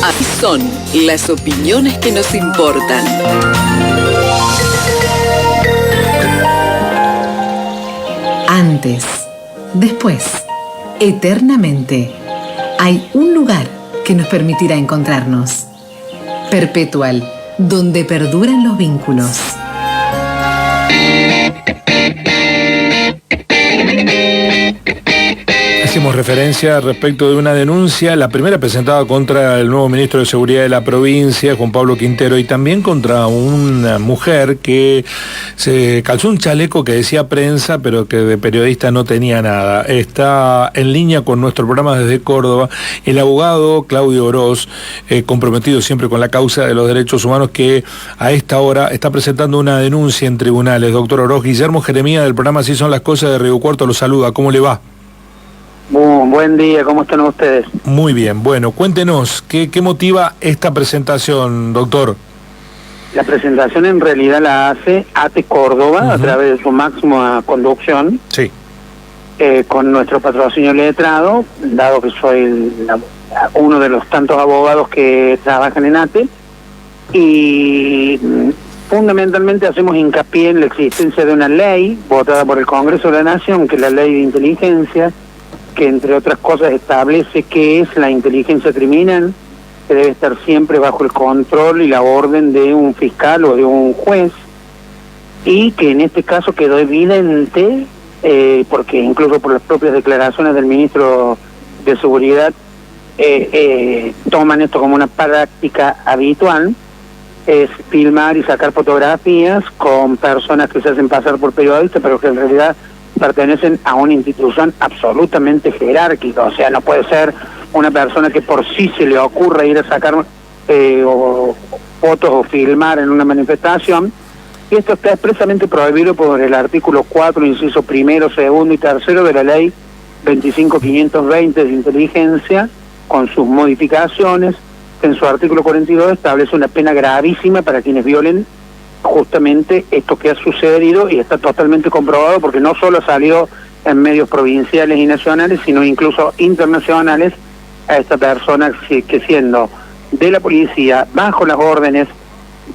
Así son las opiniones que nos importan. Antes, después, eternamente, hay un lugar que nos permitirá encontrarnos. Perpetual, donde perduran los vínculos. Hacemos referencia respecto de una denuncia, la primera presentada contra el nuevo ministro de Seguridad de la provincia, Juan Pablo Quintero, y también contra una mujer que se calzó un chaleco que decía prensa, pero que de periodista no tenía nada. Está en línea con nuestro programa desde Córdoba el abogado Claudio Oroz, comprometido siempre con la causa de los derechos humanos, que a esta hora está presentando una denuncia en tribunales. Doctor Oroz, Guillermo Jeremías del programa Así son las cosas de Río Cuarto lo saluda. ¿Cómo le va? Buen día, ¿cómo están ustedes? Muy bien, bueno, cuéntenos, ¿qué motiva esta presentación, doctor? La presentación en realidad la hace ATE Córdoba, a través de su máxima conducción, sí, con nuestro patrocinio letrado, dado que soy uno de los tantos abogados que trabajan en ATE, y fundamentalmente hacemos hincapié en la existencia de una ley votada por el Congreso de la Nación, que es la Ley de Inteligencia, que entre otras cosas establece qué es la inteligencia criminal, que debe estar siempre bajo el control y la orden de un fiscal o de un juez, y que en este caso quedó evidente, porque incluso por las propias declaraciones del ministro de Seguridad toman esto como una práctica habitual, es filmar y sacar fotografías con personas que se hacen pasar por periodistas, pero que en realidad pertenecen a una institución absolutamente jerárquica. O sea, no puede ser una persona que por sí se le ocurra ir a sacar fotos o filmar en una manifestación. Y esto está expresamente prohibido por el artículo 4, inciso primero, segundo y tercero de la ley 25.520 de inteligencia, con sus modificaciones. En su artículo 42 establece una pena gravísima para quienes violen justamente esto que ha sucedido, y está totalmente comprobado porque no solo salió en medios provinciales y nacionales, sino incluso internacionales, a esta persona que siendo de la policía, bajo las órdenes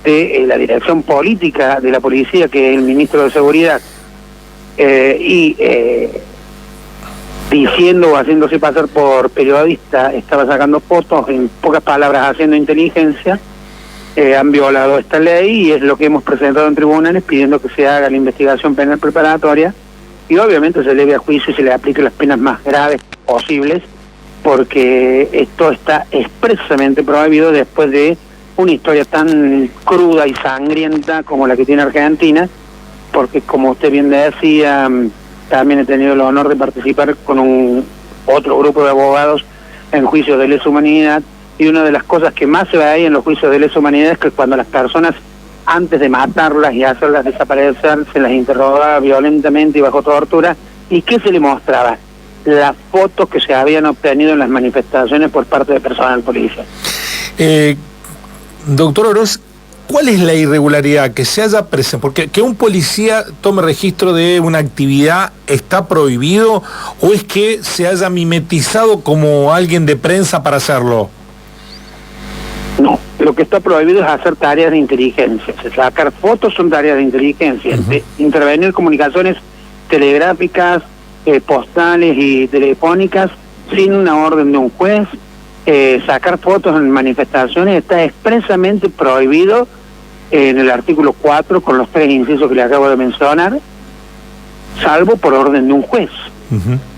de la dirección política de la policía, que es el ministro de Seguridad, diciendo o haciéndose pasar por periodista, estaba sacando fotos, en pocas palabras haciendo inteligencia, han violado esta ley, y es lo que hemos presentado en tribunales pidiendo que se haga la investigación penal preparatoria y obviamente se lleve a juicio y se le aplique las penas más graves posibles, porque esto está expresamente prohibido después de una historia tan cruda y sangrienta como la que tiene Argentina, porque como usted bien decía, también he tenido el honor de participar con otro grupo de abogados en juicios de lesa humanidad. Y una de las cosas que más se ve ahí en los juicios de lesa humanidad es que cuando las personas, antes de matarlas y hacerlas desaparecer, se las interrogaba violentamente y bajo tortura. ¿Y qué se le mostraba? Las fotos que se habían obtenido en las manifestaciones por parte de personal policial. Doctor Oroz, ¿cuál es la irregularidad que se haya presentado? Porque que un policía tome registro de una actividad está prohibido, ¿o es que se haya mimetizado como alguien de prensa para hacerlo? No, lo que está prohibido es hacer tareas de inteligencia. Sacar fotos son tareas de inteligencia. Intervenir comunicaciones telegráficas, postales y telefónicas sin una orden de un juez. Sacar fotos en manifestaciones está expresamente prohibido en el artículo 4 con los 3 incisos que le acabo de mencionar, salvo por orden de un juez.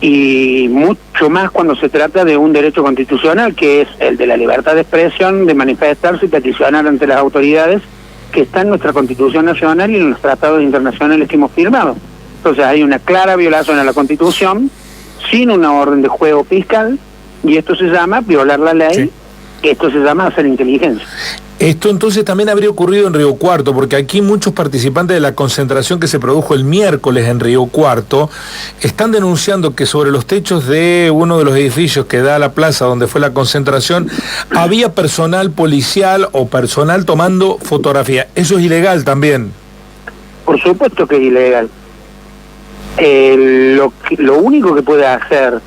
Y mucho más cuando se trata de un derecho constitucional, que es el de la libertad de expresión, de manifestarse y peticionar ante las autoridades, que está en nuestra Constitución Nacional y en los tratados internacionales que hemos firmado. Entonces hay una clara violación a la Constitución, sin una orden de juez o fiscal, y esto se llama violar la ley, sí. Esto se llama hacer inteligencia. Esto entonces también habría ocurrido en Río Cuarto, porque aquí muchos participantes de la concentración que se produjo el miércoles en Río Cuarto están denunciando que sobre los techos de uno de los edificios que da a la plaza donde fue la concentración había personal policial o personal tomando fotografía. ¿Eso es ilegal también? Por supuesto que es ilegal. Lo único que puede hacer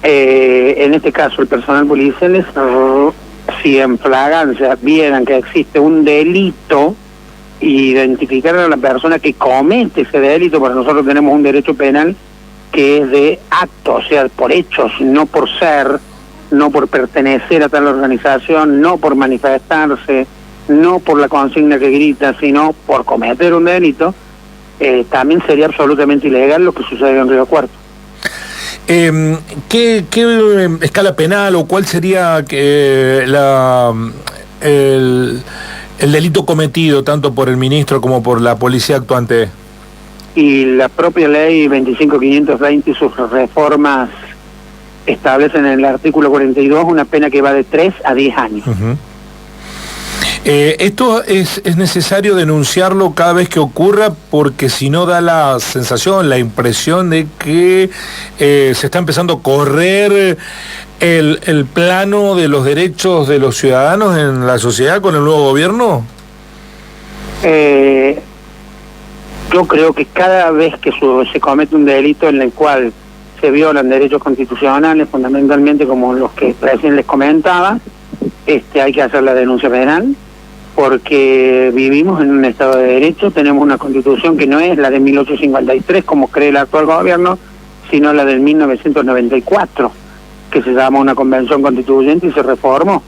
en este caso el personal policial es si en flagrancia vieran que existe un delito, identificar a la persona que comete ese delito, porque nosotros tenemos un derecho penal que es de acto, o sea, por hechos, no por ser, no por pertenecer a tal organización, no por manifestarse, no por la consigna que grita, sino por cometer un delito. También sería absolutamente ilegal lo que sucedió en Río Cuarto. ¿Qué escala penal o cuál sería el delito cometido tanto por el ministro como por la policía actuante? Y la propia ley 25.520 y sus reformas establecen en el artículo 42 una pena que va de 3 a 10 años. Uh-huh. Esto es necesario denunciarlo cada vez que ocurra, porque si no da la sensación, la impresión de que se está empezando a correr el plano de los derechos de los ciudadanos en la sociedad con el nuevo gobierno. Yo creo que cada vez que se comete un delito en el cual se violan derechos constitucionales, fundamentalmente como los que recién les comentaba, hay que hacer la denuncia penal, porque vivimos en un Estado de Derecho, tenemos una Constitución que no es la de 1853, como cree el actual gobierno, sino la del 1994, que se llama una Convención Constituyente y se reformó.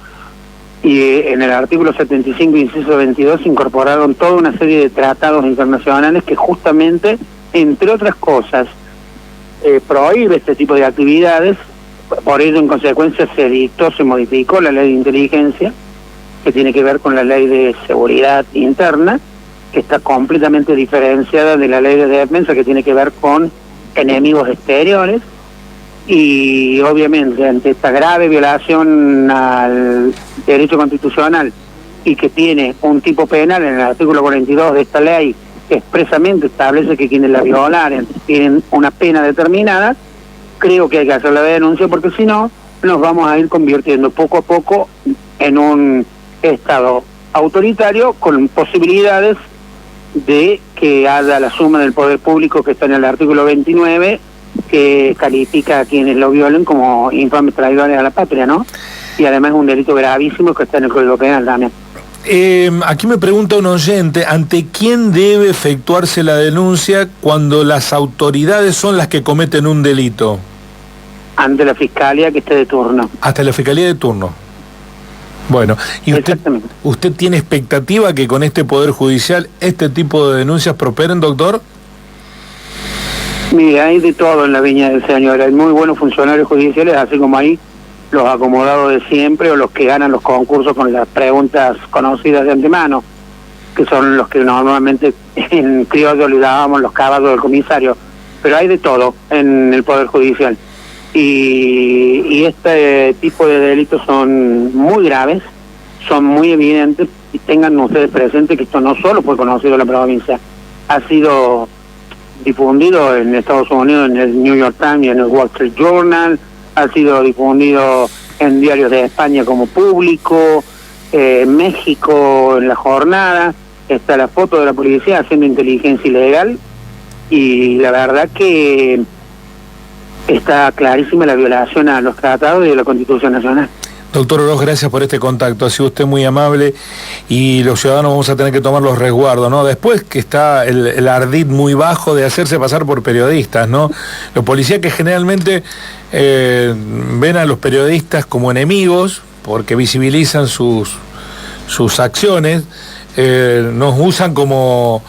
Y en el artículo 75, inciso 22, se incorporaron toda una serie de tratados internacionales que justamente, entre otras cosas, prohíbe este tipo de actividades. Por ello, en consecuencia, se modificó la ley de inteligencia, que tiene que ver con la ley de seguridad interna, que está completamente diferenciada de la ley de defensa, que tiene que ver con enemigos exteriores. Y obviamente, ante esta grave violación al derecho constitucional, y que tiene un tipo penal en el artículo 42 de esta ley, que expresamente establece que quienes la violaren tienen una pena determinada, creo que hay que hacer la denuncia, porque si no, nos vamos a ir convirtiendo poco a poco en un Estado autoritario con posibilidades de que haya la suma del poder público, que está en el artículo 29, que califica a quienes lo violen como infames traidores a la patria, ¿no? Y además es un delito gravísimo que está en el Código Penal también. Aquí me pregunta un oyente, ¿ante quién debe efectuarse la denuncia cuando las autoridades son las que cometen un delito? Ante la Fiscalía que esté de turno. Hasta la Fiscalía de turno. Bueno, ¿y usted tiene expectativa que con este Poder Judicial este tipo de denuncias prosperen, doctor? Mira, hay de todo en la viña del Señor. Hay muy buenos funcionarios judiciales, así como hay los acomodados de siempre o los que ganan los concursos con las preguntas conocidas de antemano, que son los que normalmente en criollo le dábamos los caballos del comisario. Pero hay de todo en el Poder Judicial. Y este tipo de delitos son muy graves, son muy evidentes, y tengan ustedes presente que esto no solo fue conocido en la provincia, ha sido difundido en Estados Unidos en el New York Times y en el Wall Street Journal, ha sido difundido en diarios de España como Público, en México en La Jornada, está la foto de la policía haciendo inteligencia ilegal, y la verdad que está clarísima la violación a los tratados y a la Constitución Nacional. Doctor Oroz, gracias por este contacto, ha sido usted muy amable, y los ciudadanos vamos a tener que tomar los resguardos, ¿no? Después que está el ardid muy bajo de hacerse pasar por periodistas, ¿no? Los policías que generalmente ven a los periodistas como enemigos porque visibilizan sus acciones, nos usan como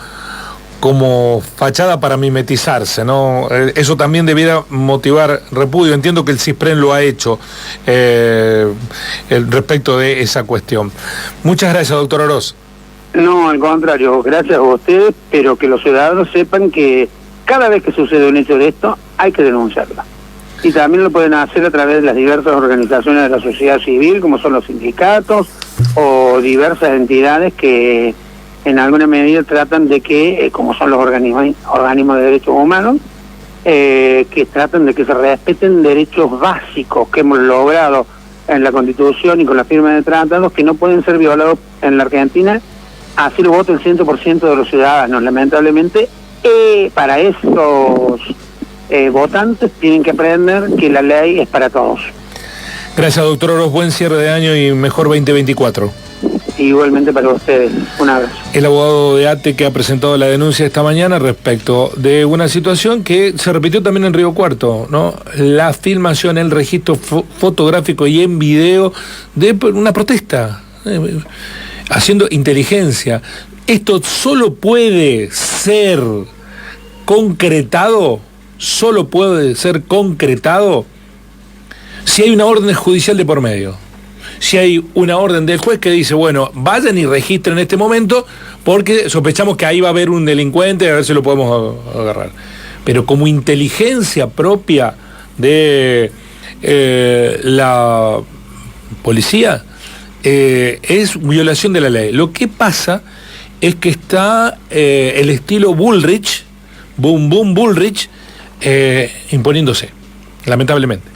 fachada para mimetizarse, ¿no? Eso también debiera motivar repudio. Entiendo que el CISPREN lo ha hecho respecto de esa cuestión. Muchas gracias, doctor Oroz. No, al contrario, gracias a ustedes, pero que los ciudadanos sepan que cada vez que sucede un hecho de esto, hay que denunciarlo. Y también lo pueden hacer a través de las diversas organizaciones de la sociedad civil, como son los sindicatos, o diversas entidades que en alguna medida tratan de que, como son los organismos de derechos humanos, que tratan de que se respeten derechos básicos que hemos logrado en la Constitución y con la firma de tratados, que no pueden ser violados en la Argentina, así lo vota el 100% de los ciudadanos. Lamentablemente, para esos votantes tienen que aprender que la ley es para todos. Gracias, doctor Oroz. Buen cierre de año y mejor 2024. Igualmente para ustedes. Un abrazo. El abogado de ATE que ha presentado la denuncia esta mañana respecto de una situación que se repitió también en Río Cuarto, ¿no? La filmación, el registro fotográfico y en video de una protesta, haciendo inteligencia. Esto solo puede ser concretado si hay una orden judicial de por medio. Si hay una orden del juez que dice, bueno, vayan y registren en este momento porque sospechamos que ahí va a haber un delincuente, a ver si lo podemos agarrar. Pero como inteligencia propia de la policía, es violación de la ley. Lo que pasa es que está el estilo Bullrich, Bullrich, imponiéndose, lamentablemente.